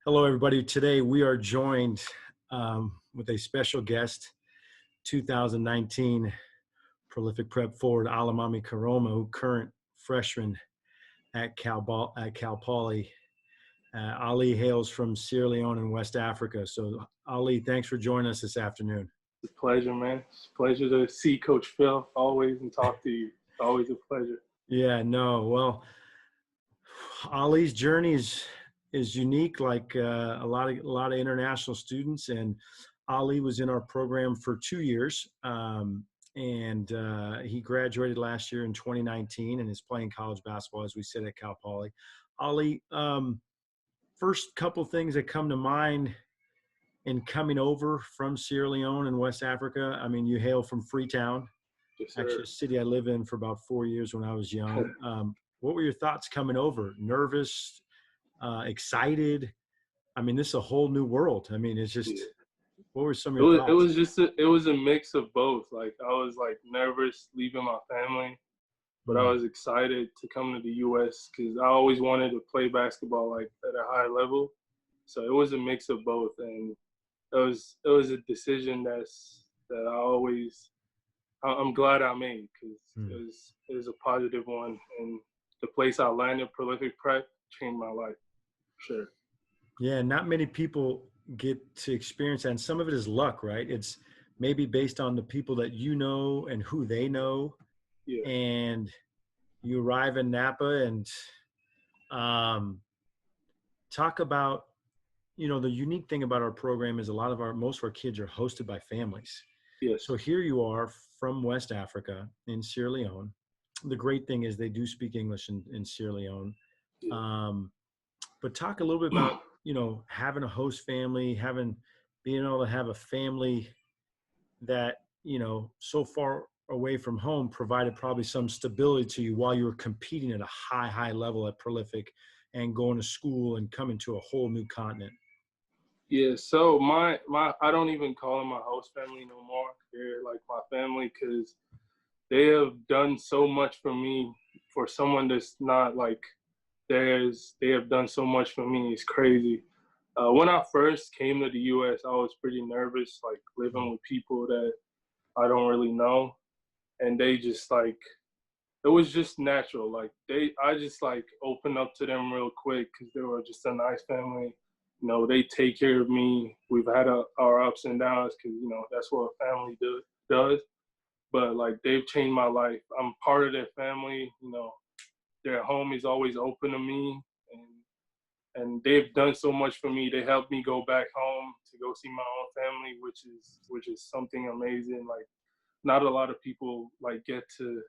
Hello, everybody. Today we are joined with a special guest, 2019 prolific prep forward Alimamy Koroma, current freshman at Cal Poly. Ali hails from Sierra Leone in West Africa. So, Ali, thanks for joining us this afternoon. It's a pleasure, man. It's a pleasure to see Coach Phil always and talk to you. It's always a pleasure. Yeah, no, well, Ali's journey is unique, like a lot of international students, and Ali was in our program for 2 years, and he graduated last year in 2019 and is playing college basketball, as we said, at Cal Poly. Ali, first couple things that come to mind in coming over from Sierra Leone in West Africa. I mean, you hail from Freetown, Yes, sir. actually a city I lived in for about 4 years when I was young. What were your thoughts coming over? Nervous, excited? I mean, this is a whole new world. I mean, it's just, what were some of your thoughts? It was a mix of both. Like, I was like nervous leaving my family, but I was excited to come to the U.S. because I always wanted to play basketball like at a high level. So it was a mix of both, and it was a decision that I'm glad I made because it was a positive one, and the place I landed, Prolific Prep, changed my life. Sure. Yeah, not many people get to experience that, and some of it is luck, right? It's maybe based on the people that you know and who they know. Yeah. And you arrive in Napa and talk about, the unique thing about our program is most of our kids are hosted by families. Yes. So here you are from West Africa in Sierra Leone. The great thing is they do speak English in Sierra Leone. Yeah. But talk a little bit about, having a host family, being able to have a family that, so far away from home provided probably some stability to you while you were competing at a high level at Prolific and going to school and coming to a whole new continent. Yeah, so my I don't even call them my host family no more. They're like my family because they have done so much for me. For someone that's not like theirs, they have done so much for me. It's crazy. When I first came to the U.S., I was pretty nervous, like living with people that I don't really know, and they just like it was just natural. Like I just like opened up to them real quick because they were just a nice family. They take care of me. We've had our ups and downs because, that's what a family does. But, like, they've changed my life. I'm part of their family. Their home is always open to me. And they've done so much for me. They helped me go back home to go see my own family, which is something amazing. Like, not a lot of people, like, get to,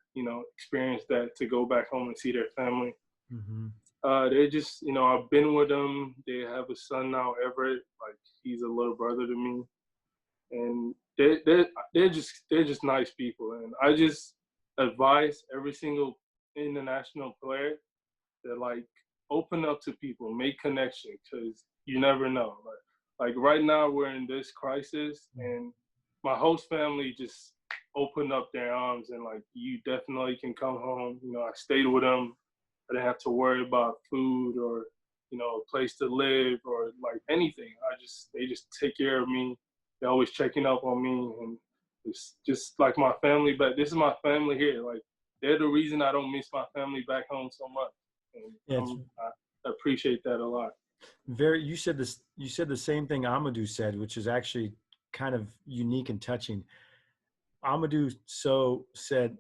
experience that, to go back home and see their family. Mm-hmm. They just, I've been with them. They have a son now, Everett. Like, he's a little brother to me, and they're just nice people. And I just advise every single international player that like open up to people, make connection, because you never know. Like right now we're in this crisis, and my host family just opened up their arms and like you definitely can come home. I stayed with them. I didn't have to worry about food or, a place to live or like anything. They just take care of me. They're always checking up on me, and it's just like my family. But this is my family here. Like they're the reason I don't miss my family back home so much. And I appreciate that a lot. You said the same thing Amadou said, which is actually kind of unique and touching. Amadou said,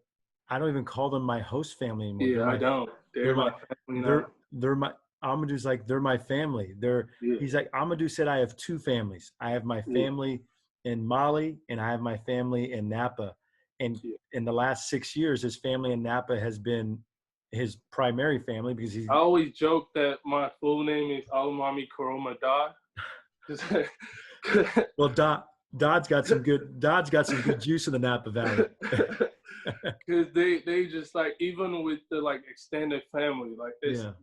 I don't even call them my host family anymore. Yeah, I don't. They're my family now. Amadou's like, they're my family. He's like, Amadou said, I have two families. I have my family in Mali and I have my family in Napa. And in the last 6 years, his family in Napa has been his primary family because I always joke that my full name is Alimamy Koroma Dodd. Well, Dodd's got some good juice in the Napa Valley. Because they just like, even with the like extended family, like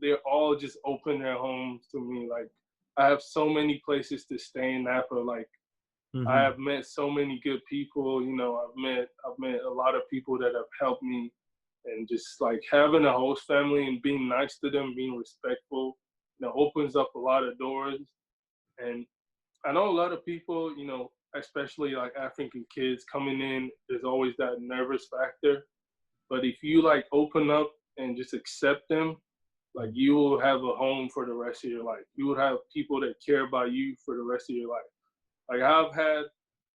they're all just open their homes to me. Like I have so many places to stay in Napa. Like I have met so many good people. I've met a lot of people that have helped me, and just like having a host family and being nice to them, being respectful, opens up a lot of doors. And I know a lot of people, you know, especially like African kids coming in, there's always that nervous factor. But if you like open up and just accept them, like you will have a home for the rest of your life. You would have people that care about you for the rest of your life. Like I've had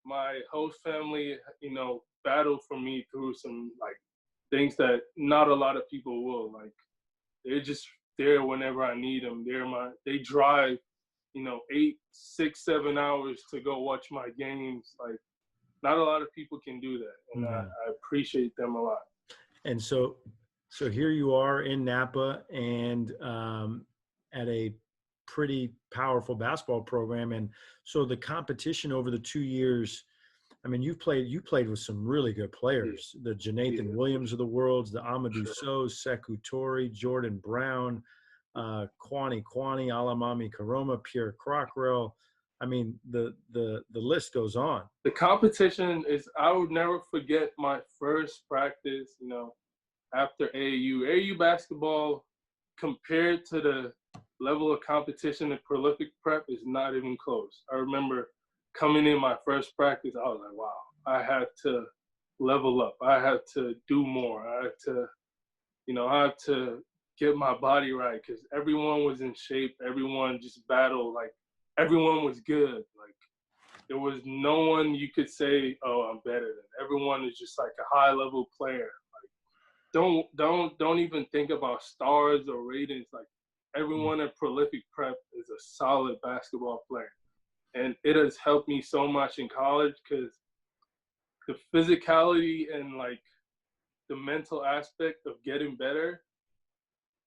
my host family, you know, battle for me through some like things that not a lot of people will. Like they're just there whenever I need them. They drive, you know, 8, 6, 7 hours to go watch my games. Like not a lot of people can do that, and I appreciate them a lot. And so here you are in Napa, and at a pretty powerful basketball program. And so the competition over the 2 years, I mean, you played with some really good players, the Jonathan Williams of the world, the Amadou Sows, Sekou Toure, Jordan Brown, Kwani, Alimamy Koroma, Pierre Crockrell. I mean, the list goes on. The competition is, I would never forget my first practice, you know, after AAU. AAU basketball compared to the level of competition in prolific prep is not even close. I remember coming in my first practice, I was like, wow, I had to level up. I had to do more. I had to get my body right because everyone was in shape. Everyone just battled. Like everyone was good. Like there was no one you could say, oh, I'm better than. Everyone is just like a high level player. Like don't even think about stars or ratings. Like everyone at prolific prep is a solid basketball player. And it has helped me so much in college because the physicality and like the mental aspect of getting better,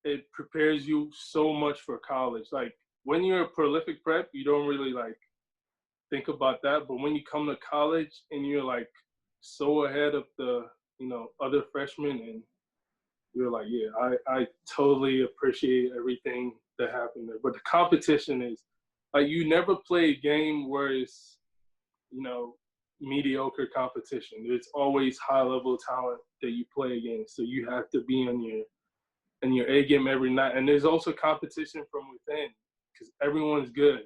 it prepares you so much for college. Like when you're a prolific prep, you don't really like think about that. But when you come to college and you're like so ahead of the, you know, other freshmen, and you're like, yeah, I totally appreciate everything that happened there. But the competition is like, you never play a game where it's, you know, mediocre competition. There's always high level talent that you play against. So you have to be on your A game every night. And there's also competition from within because everyone's good.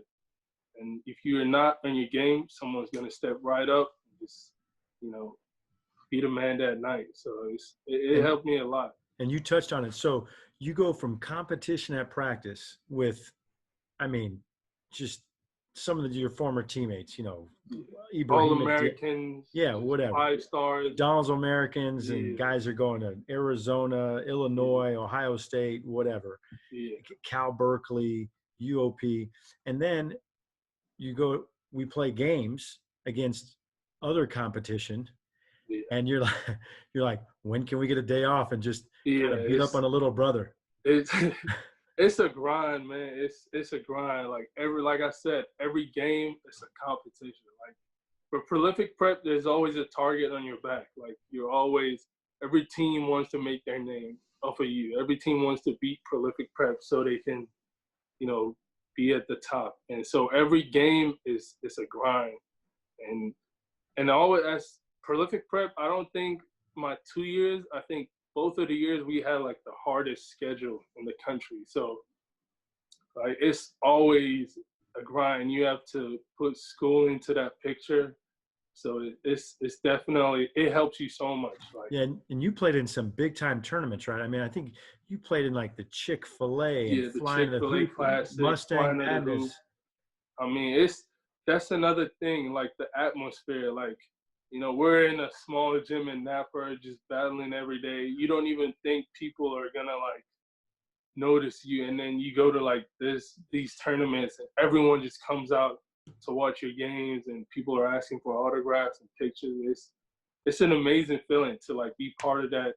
And if you're not on your game, someone's gonna step right up and just, you know, be the man that night. So it helped me a lot. And you touched on it. So you go from competition at practice with, I mean, just some of your former teammates, you know, All-Americans, whatever, 5-stars, Donald's Americans, and guys are going to Arizona, Illinois, Ohio State, whatever, Cal Berkeley, UOP, and then we play games against other competition, and you're like, when can we get a day off and just kind of beat up on a little brother? It's a grind, man. It's a grind. Like I said, every game is a competition. Like for prolific prep, there's always a target on your back. Like every team wants to make their name off of you. Every team wants to beat prolific prep so they can, you know, be at the top. And so every game is a grind. And always as prolific prep, I don't think my 2 years, I think both of the years we had like the hardest schedule in the country. So like it's always a grind. You have to put school into that picture. So it's definitely, it helps you so much. Like, yeah, and you played in some big time tournaments, right? I mean, I think you played in like the Chick-fil-A and the Flying the Chick-fil-A Hoop, Classic, Mustang Madness. I mean, that's another thing, like the atmosphere. Like, you know, we're in a small gym in Napa, just battling every day. You don't even think people are gonna like notice you, and then you go to like these tournaments, and everyone just comes out to watch your games, and people are asking for autographs and pictures. It's an amazing feeling to like be part of that,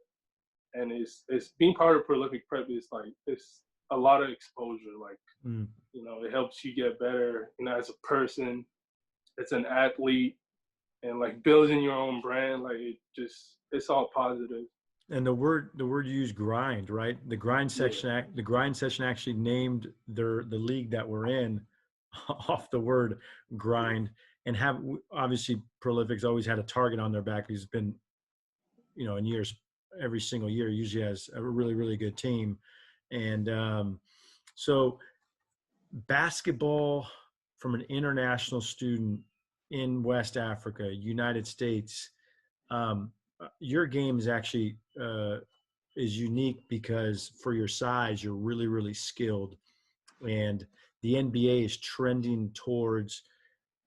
and it's being part of prolific prep is like it's a lot of exposure. Like you know, it helps you get better, you know, as a person, as an athlete, and like building your own brand. Like it's all positive. And the word you use, grind, right? The grind section, the grind session actually named the league that we're in off the word grind. And obviously Prolific's always had a target on their back. He's been, you know, in years, every single year usually has a really, really good team. And so basketball from an international student in West Africa, United States, your game is actually is unique because for your size, you're really, really skilled. And the NBA is trending towards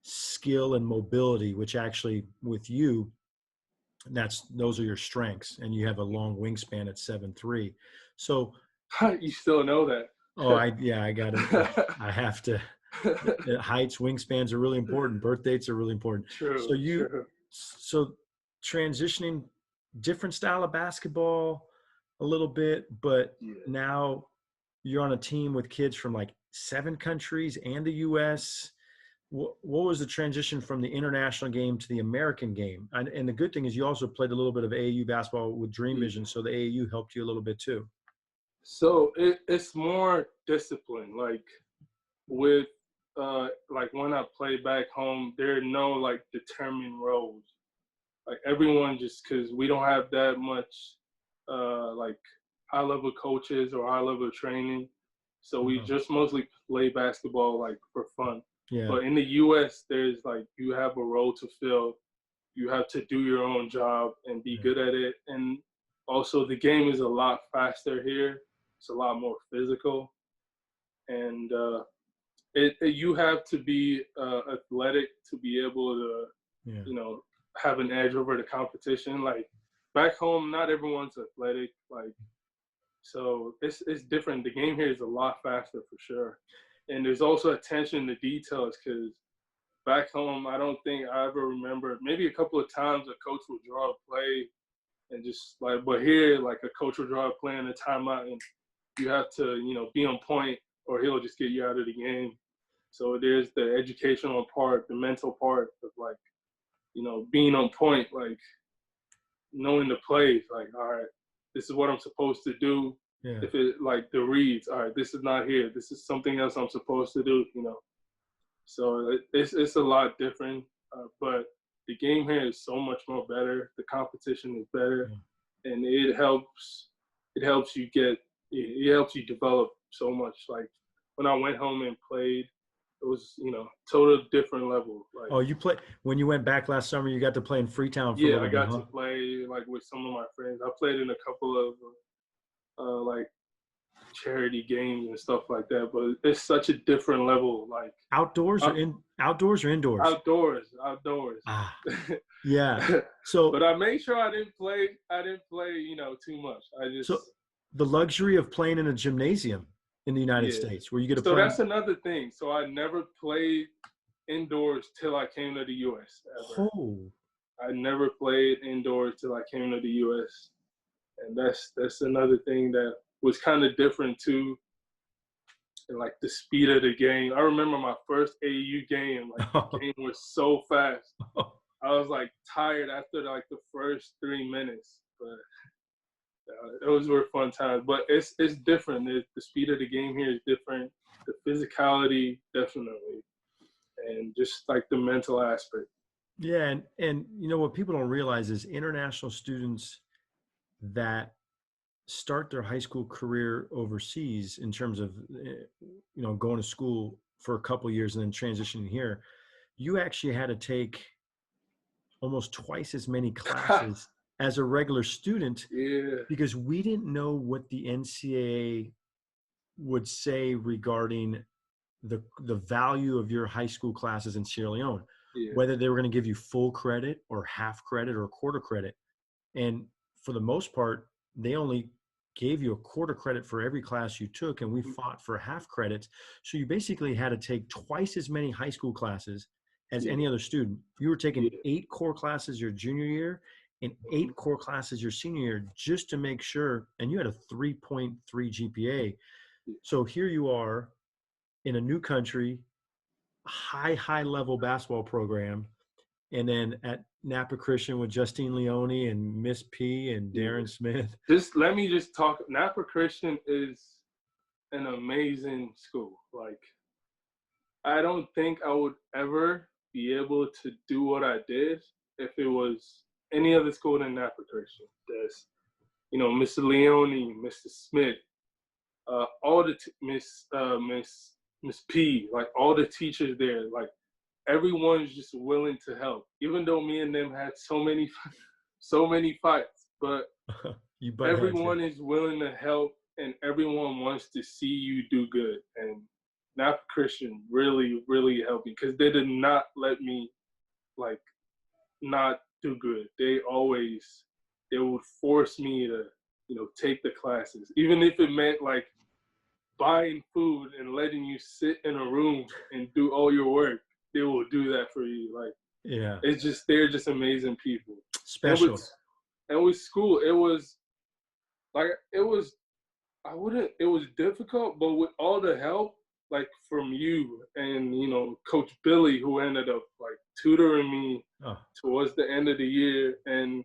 skill and mobility, which actually with you, those are your strengths. And you have a long wingspan at 7'3". So, You still know that. I got it. I have to. The heights, wingspans are really important. Birth dates are really important. True, true. So transitioning different style of basketball a little bit, but now you're on a team with kids from like 7 countries and the U.S. What was the transition from the international game to the American game? And the good thing is you also played a little bit of AAU basketball with Dream Vision, so the AAU helped you a little bit too. So it's more discipline. Like with like when I play back home, there are no like determined roles. Like everyone, just because we don't have that much like high level coaches or high level training, so we just mostly play basketball like for fun. Yeah. But in the U.S., there's like you have a role to fill. You have to do your own job and be good at it. And also, the game is a lot faster here. It's a lot more physical, and you have to be athletic to be able to, have an edge over the competition. Like back home, not everyone's athletic. Like, so it's different. The game here is a lot faster for sure. And there's also attention to details because back home, I don't think I ever remember, maybe a couple of times a coach would draw a play and just like, but here, like a coach will draw a play in a timeout and you have to, be on point or he'll just get you out of the game. So there's the educational part, the mental part of like, being on point, like knowing the plays, like, all right, this is what I'm supposed to do. Yeah. If it like the reads, all right, this is not here. This is something else I'm supposed to do, So it's a lot different, but the game here is so much more better. The competition is better, and it helps you develop so much. Like when I went home and played, it was total different level. Like, you played when you went back last summer. You got to play in Freetown for a little bit. Yeah, I got to play like with some of my friends. I played in a couple of like charity games and stuff like that, but it's such a different level. Like outdoors or indoors? Outdoors. Yeah. So, but I made sure I didn't play, too much. So the luxury of playing in a gymnasium in the United States, where you get to play. So that's another thing. So I never played indoors till I came to the U.S. ever. Oh. I never played indoors till I came to the U.S. And that's another thing that was kind of different too. And like the speed of the game. I remember my first AAU game. Like the game was so fast. I was like tired after like the first 3 minutes. But those were fun times. But it's different. The speed of the game here is different. The physicality, definitely. And just like the mental aspect. Yeah, and what people don't realize is international students that start their high school career overseas in terms of going to school for a couple of years and then transitioning here, you actually had to take almost twice as many classes as a regular student, because we didn't know what the NCAA would say regarding the value of your high school classes in Sierra Leone, whether they were going to give you full credit or half credit or quarter credit. And for the most part, they only gave you a quarter credit for every class you took, and we fought for half credits. So you basically had to take twice as many high school classes as any other student. You were taking 8 core classes your junior year and 8 core classes your senior year just to make sure, and you had a 3.3 GPA. So here you are in a new country, high level basketball program, and then at Napa Christian with Justine Leone and Miss P and Darren Smith. Let me talk. Napa Christian is an amazing school. Like, I don't think I would ever be able to do what I did if it was any other school than Napa Christian. There's, Mr. Leone, Mr. Smith, all the Miss Miss P, like all the teachers there, like everyone's just willing to help. Even though me and them had so many so many fights, but You butt heads, yeah. everyone is willing to help and everyone wants to see you do good. And Napa Christian really, really helped me because they did not let me like not do good. They would force me to, take the classes. Even if it meant like buying food and letting you sit in a room and do all your work, they will do that for you. Like Yeah. they're just amazing people. Special. And with school, it was like it was difficult, but with all the help, like from you and Coach Billy, who ended up like tutoring me towards the end of the year, and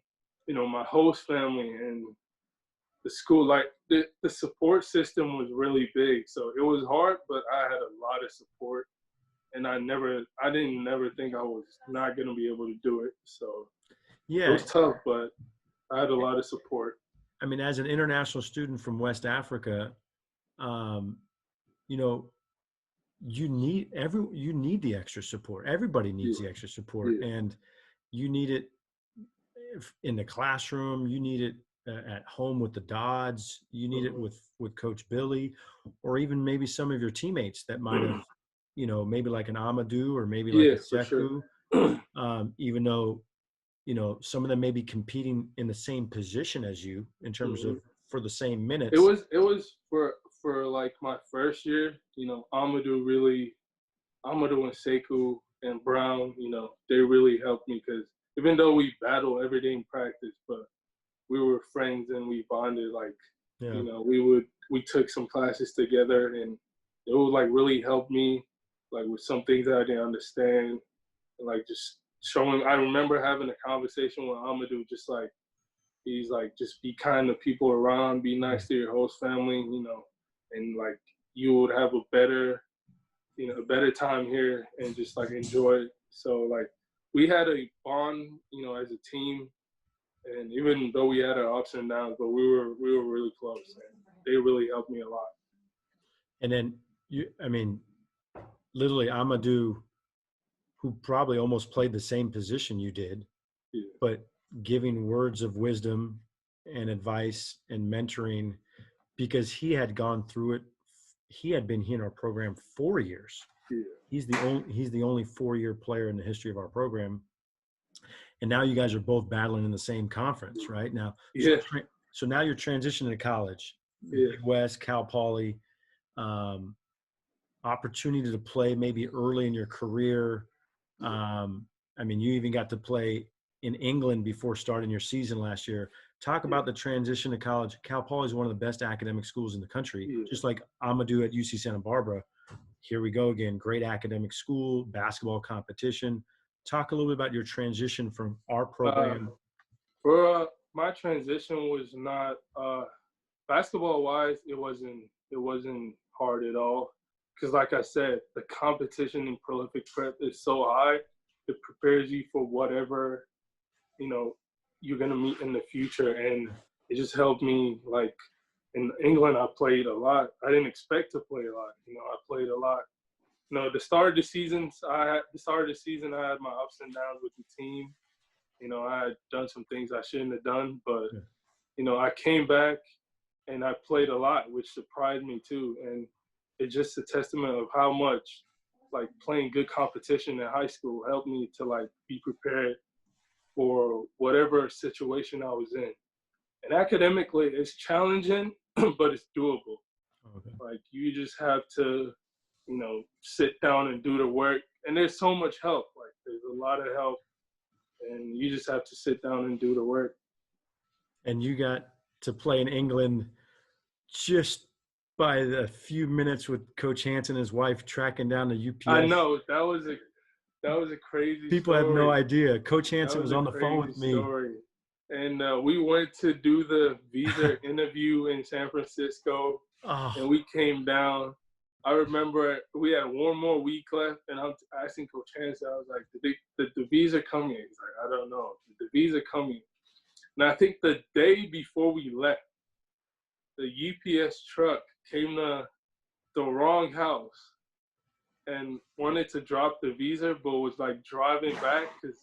my host family and the school, like the support system was really big. So it was hard, but I had a lot of support, and I didn't never think I was not gonna be able to do it. So it Yeah. was tough, but I had a lot of support. I mean, as an international student from West Africa, you know, you need the extra support. Everybody needs the extra support, Yeah. and you need it in the classroom. You need it at home with the Dodds. You need it with Coach Billy, or even maybe some of your teammates that might have, maybe like an Amadou or maybe like a For sure. Sekou. Even though some of them may be competing in the same position as you in terms of for the same minutes. It was for like my first year, Amadou and Sekou and Brown, they really helped me because even though we battle every day in practice, but we were friends and we bonded. Like, we took some classes together, and it would like really help me, like with some things that I didn't understand, and like just showing. I remember having a conversation with Amadou, just like he's like, just be kind to people around, be nice to your host family, and like you would have a better time here and just like enjoy it. So like we had a bond, as a team, and even though we had our ups and downs, but we were really close, and they really helped me a lot. And then literally Amadou, who probably almost played the same position you did, but giving words of wisdom and advice and mentoring, because he had gone through it. He had been here in our program 4 years. Yeah. He's the only 4-year player in the history of our program. And now you guys are both battling in the same conference, right? Now, so now you're transitioning to college, Big West, Cal Poly, opportunity to play maybe early in your career. You even got to play in England before starting your season last year. Talk about the transition to college. Cal Poly is one of the best academic schools in the country, just like Amadou at UC Santa Barbara. Here we go again. Great academic school, basketball competition. Talk a little bit about your transition from our program. My transition was not basketball wise. It wasn't hard at all. Because like I said, the competition in prolific prep is so high. It prepares you for whatever, you're going to meet in the future. And it just helped me. Like in England, I played a lot. I didn't expect to play a lot. I played a lot. The start of the season, I had my ups and downs with the team. I had done some things I shouldn't have done, but, I came back and I played a lot, which surprised me too. And it's just a testament of how much like playing good competition in high school helped me to like be prepared for whatever situation I was in. And academically, it's challenging, but it's doable. Okay. Like you just have to, sit down and do the work. And there's so much help. Like there's a lot of help, and you just have to sit down and do the work. And you got to play in England just by the few minutes with Coach Hansen and his wife tracking down the UPS. I know that was a crazy. People story. have no idea. Coach Hansen was on the phone with me. Story. And we went to do the visa interview in San Francisco, and we came down. I remember we had one more week left, and I'm asking Coach Hansen, I was like, did the visa come in? He's like, I don't know. Did the visa come in? And I think the day before we left, the UPS truck came to the wrong house, and wanted to drop the visa, but was like driving back because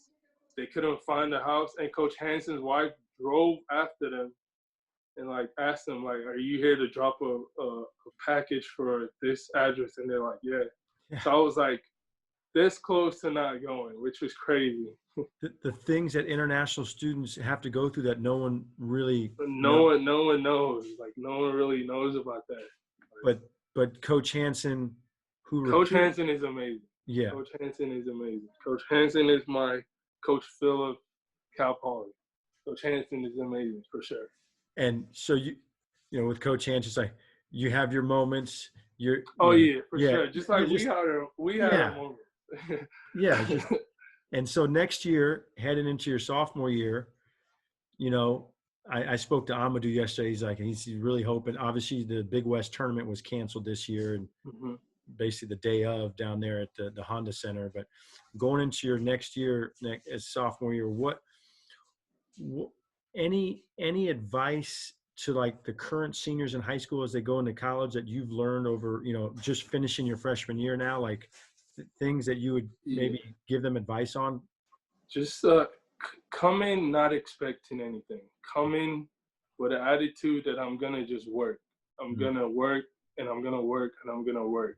they couldn't find the house. And Coach Hanson's wife drove after them and like asked them like, "Are you here to drop a package for this address?" And they're like, "Yeah." Yeah. So I was like this close to not going, which was crazy. The things that international students have to go through that no one really But no one knows. Like no one really knows about that. Like, but Coach Hanson, Coach Hanson is amazing. Yeah. Coach Hanson is amazing. Coach Hanson is my Coach Philippe, Cal Poly. Coach Hanson is amazing for sure. And so with Coach Hanson, it's like you have your moments. Yeah, for sure. Just like we had our moments. Yeah. And so next year, heading into your sophomore year, I spoke to Amadou yesterday. He's like, he's really hoping. Obviously, the Big West tournament was canceled this year, and basically the day of down there at the Honda Center. But going into your next year, as sophomore year, what any advice to like the current seniors in high school as they go into college that you've learned over, just finishing your freshman year now, like things that you would maybe give them advice on? Just come in not expecting anything. Come in with an attitude that I'm going to just work. I'm going to work and I'm going to work and I'm going to work.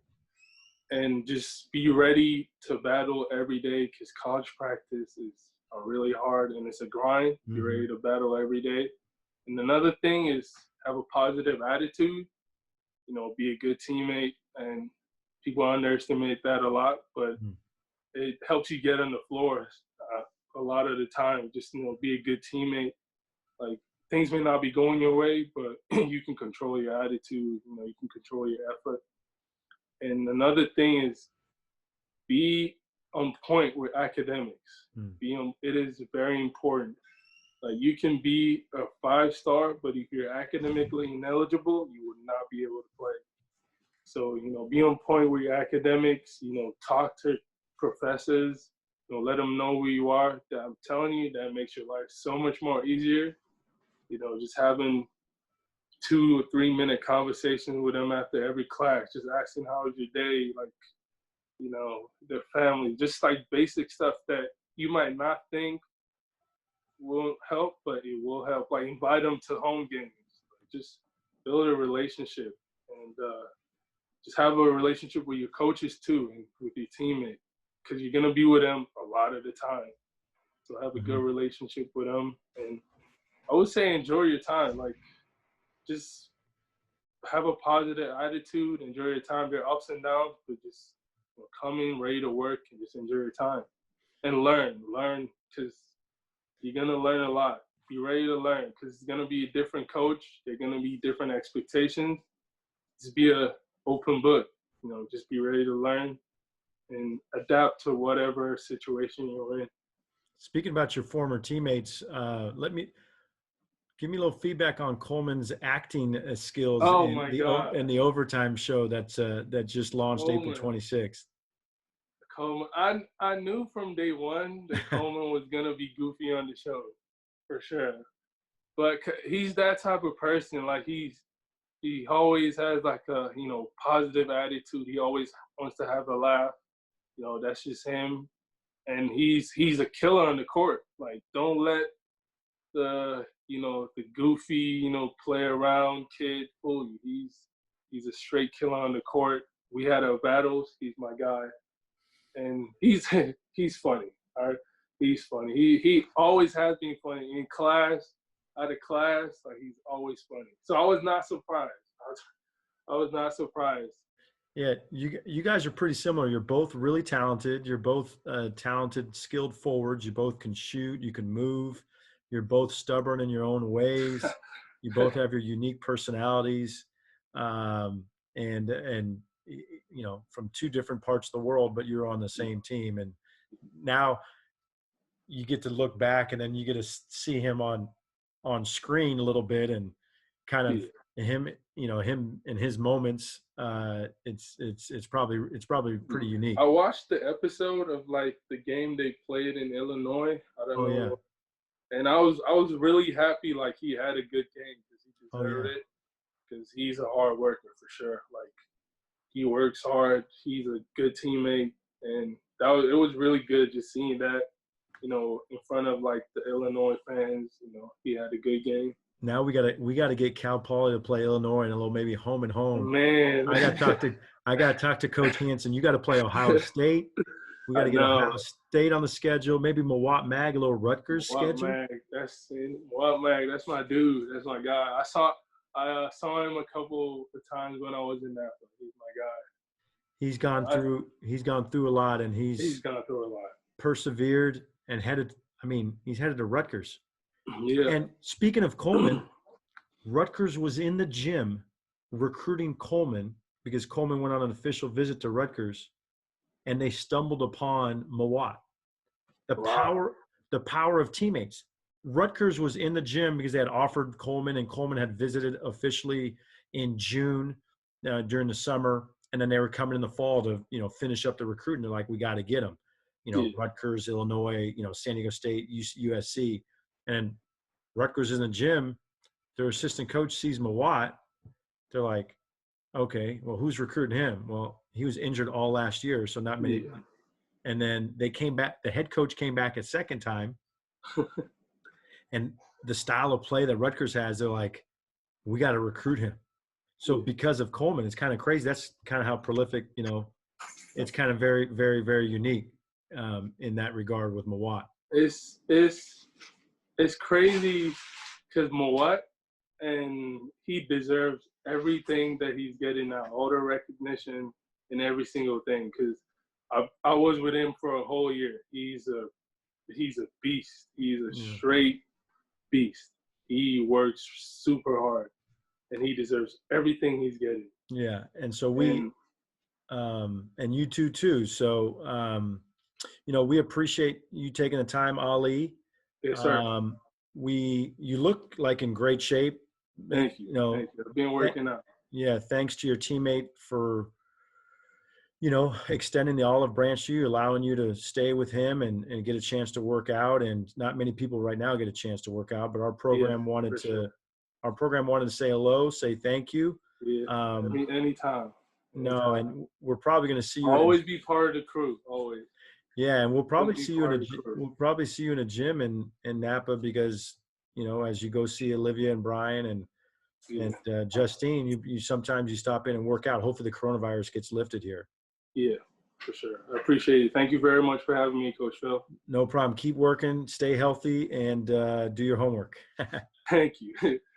And just be ready to battle every day because college practice is really hard and it's a grind. Be ready to battle every day. And another thing is have a positive attitude, be a good teammate. And people underestimate that a lot, but it helps you get on the floor a lot of the time. Just, be a good teammate. Like things may not be going your way, but you can control your attitude, you can control your effort. And another thing is be on point with academics. It is very important. Like you can be a 5-star, but if you're academically ineligible, you would not be able to play. So, be on point with your academics, talk to professors, let them know who you are. That I'm telling you, that makes your life so much more easier. Just having 2 or 3 minute conversations with them after every class, just asking how was your day, like, their family, just like basic stuff that you might not think won't help, but it will help. Like invite them to home games, just build a relationship and just have a relationship with your coaches too and with your teammates because you're going to be with them a lot of the time. So have a good relationship with them. And I would say enjoy your time. Like just have a positive attitude, enjoy your time. There are ups and downs, but just come in ready to work and just enjoy your time and learn because you're going to learn a lot. Be ready to learn because it's going to be a different coach. They're going to be different expectations. Just be a open book, just be ready to learn and adapt to whatever situation you're in. Speaking about your former teammates, give me a little feedback on Coleman's acting skills in the overtime show that just launched April 26th. Coleman, I knew from day one that Coleman was gonna be goofy on the show, for sure. But he's that type of person. Like he always has like a positive attitude. He always wants to have a laugh. That's just him. And he's a killer on the court. Like don't let the goofy play around kid fool you. He's a straight killer on the court. We had our battles. He's my guy, and he's funny. All right, he's funny. He always has been funny in class, out of class. Like he's always funny. So I was not surprised. I was not surprised. Yeah, you guys are pretty similar. You're both really talented. You're both talented, skilled forwards. You both can shoot. You can move. You're both stubborn in your own ways. You both have your unique personalities, and from 2 different parts of the world, but you're on the same team. And now you get to look back, and then you get to see him on screen a little bit, and kind of him in his moments. It's probably pretty unique. I watched the episode of like the game they played in Illinois. I don't know. Yeah. And I was really happy like he had a good game because he deserved it because he's a hard worker for sure. Like He works hard. He's a good teammate, and it was really good just seeing that, in front of like the Illinois fans. He had a good game. Now we gotta get Cal Poly to play Illinois and a little maybe home and home. Man, I gotta talk to Coach Hanson. You got to play Ohio State. We got to get Ohio State on the schedule. Maybe Mawat Mag, a little Rutgers schedule. Mawat Mag, that's my dude. That's my guy. I saw him a couple of times when I was in Napa. He's my guy. He's gone through a lot, and he's gone through a lot. Persevered and he's headed to Rutgers. Yeah. And speaking of Coleman, Rutgers was in the gym recruiting Coleman because Coleman went on an official visit to Rutgers, and they stumbled upon Mawat. The power of teammates. Rutgers was in the gym because they had offered Coleman, and Coleman had visited officially in June during the summer, and then they were coming in the fall to finish up the recruiting. They're like, we got to get him. Rutgers, Illinois, San Diego State, USC, and Rutgers in the gym. Their assistant coach sees Mawat. They're like, okay, well, who's recruiting him? Well, he was injured all last year, so not many. Yeah. And then they came back. The head coach came back a second time. And the style of play that Rutgers has, they're like, we got to recruit him. So because of Coleman, it's kind of crazy. That's kind of how prolific, it's kind of very, very, very unique in that regard with Mawat. It's crazy because Mawat, and he deserves everything that he's getting now, all the recognition and every single thing. Because I was with him for a whole year. He's a beast. He's a straight beast. He works super hard, and he deserves everything he's getting. Yeah, and so and you too. So we appreciate you taking the time, Ali. Yes, sir. You look like in great shape. Thank you. Thank you. I've been working out. Yeah, thanks to your teammate for extending the olive branch to you, allowing you to stay with him and get a chance to work out. And not many people right now get a chance to work out, but our program wanted to say hello, say thank you. Yeah. Anytime. No, and we're probably going to see you. Always be part of the crew. Always. Yeah, and we'll probably see you in a gym in Napa because as you go see Olivia and Brian and Justine, you sometimes stop in and work out. Hopefully the coronavirus gets lifted here. Yeah, for sure. I appreciate it. Thank you very much for having me, Coach Phil. No problem. Keep working, stay healthy, and do your homework. Thank you.